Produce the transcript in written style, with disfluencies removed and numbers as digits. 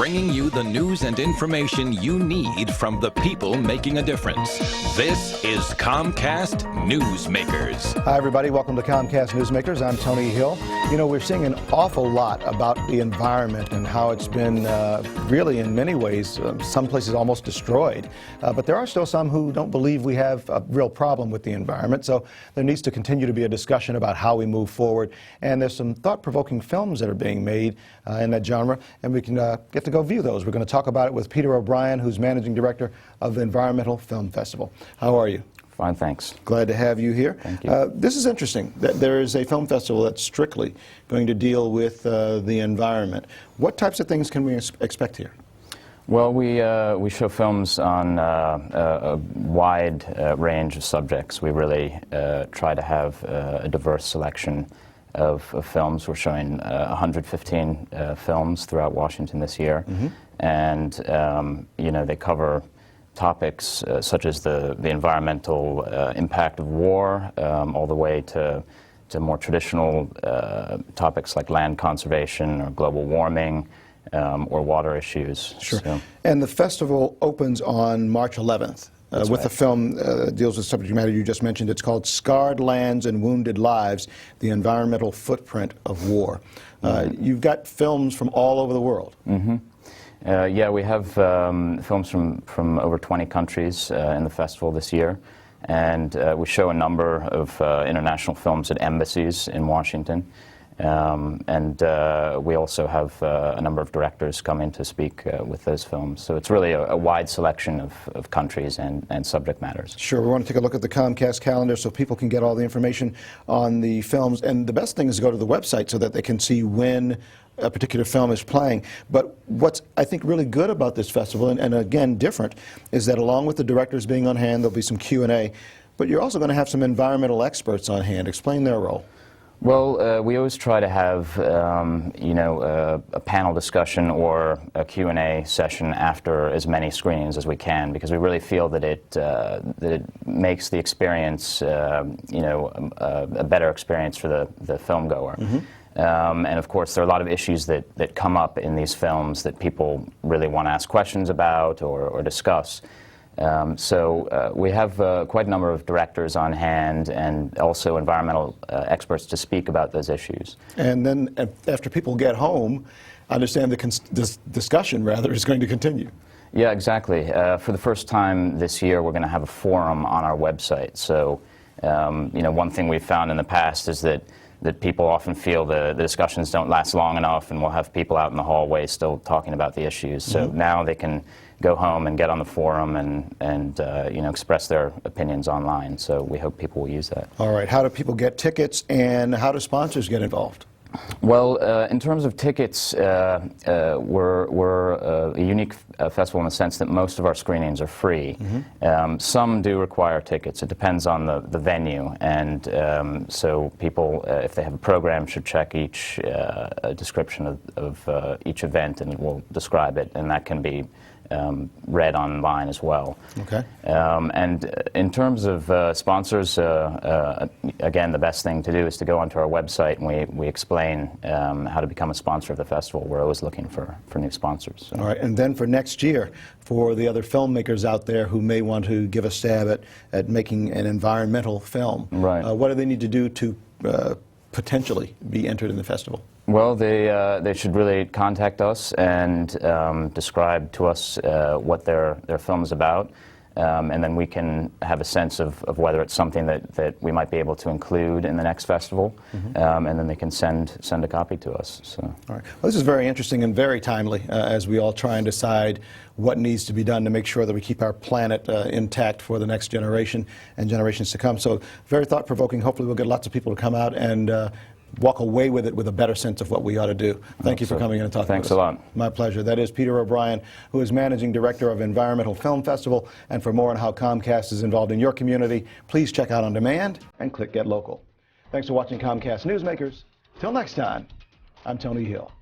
bringing you the news and information you need from the people making a difference. This is Comcast Newsmakers. Hi, everybody. Welcome to Comcast Newsmakers. I'm Tony Hill. You know, we're seeing an awful lot about the environment and how it's been really, in many ways, some places almost destroyed. But there are still some who don't believe we have a real problem with the environment. So there needs to continue to be a discussion about how we move forward. And there's some thought-provoking films that are being made in that genre, and we can get to go view those. We're going to talk about it with Peter O'Brien, who's Managing Director of the Environmental Film Festival. How are you? Fine, thanks. Glad to have you here. Thank you. This is interesting, that there is a film festival that's strictly going to deal with the environment. What types of things can we expect here? Well, we show films on a wide range of subjects. We really try to have a diverse selection of films. We're showing 115 films throughout Washington this year, and you know, they cover topics such as the environmental impact of war, all the way to more traditional topics like land conservation or global warming or water issues. Sure. So. And the festival opens on March 11th. With a film that deals with subject matter you just mentioned. It's called Scarred Lands and Wounded Lives, the Environmental Footprint of War. You've got films from all over the world. Yeah, we have films from over 20 countries in the festival this year, and we show a number of international films at embassies in Washington. And we also have a number of directors come in to speak with those films. So it's really a wide selection of countries and subject matters. Sure. We want to take a look at the Comcast calendar so people can get all the information on the films. And the best thing is to go to the website so that they can see when a particular film is playing. But what's, I think, really good about this festival, and again, different, is that along with the directors being on hand, there'll be some Q&A, but you're also going to have some environmental experts on hand. Explain their role. Well, we always try to have, you know, a panel discussion or a Q&A session after as many screenings as we can, because we really feel that it makes the experience, you know, a better experience for the film goer. And of course, there are a lot of issues that come up in these films that people really want to ask questions about or discuss. So we have quite a number of directors on hand and also environmental experts to speak about those issues. And then after people get home, I understand the discussion, rather, is going to continue. Yeah, exactly. For the first time this year, we're going to have a forum on our website. So, you know, one thing we've found in the past is that people often feel the discussions don't last long enough, and we'll have people out in the hallway still talking about the issues. So now they can go home and get on the forum and you know, express their opinions online. So we hope people will use that. All right. How do people get tickets, and how do sponsors get involved? Well, in terms of tickets, we're a unique festival in the sense that most of our screenings are free. Some do require tickets. It depends on the venue, and so people, if they have a program, should check each description of each event, and it will describe it, and that can be read online as well. Okay. And in terms of sponsors, again, the best thing to do is to go onto our website, and we explain how to become a sponsor of the festival. We're always looking for new sponsors. So. All right, and then for next year, for the other filmmakers out there who may want to give a stab at making an environmental film, right. What do they need to do to potentially be entered in the festival? Well, they should really contact us and describe to us what their film is about, and then we can have a sense of whether it's something that we might be able to include in the next festival, and then they can send a copy to us. So. All right. Well, this is very interesting and very timely as we all try and decide what needs to be done to make sure that we keep our planet intact for the next generation and generations to come. So very thought-provoking. Hopefully we'll get lots of people to come out and walk away with it with a better sense of what we ought to do. Thank you for coming in and talking to us. Thanks a lot. My pleasure. That is Peter O'Brien, who is Managing Director of Environmental Film Festival. And for more on how Comcast is involved in your community, please check out On Demand and click Get Local. Thanks for watching Comcast Newsmakers. Till next time, I'm Tony Hill.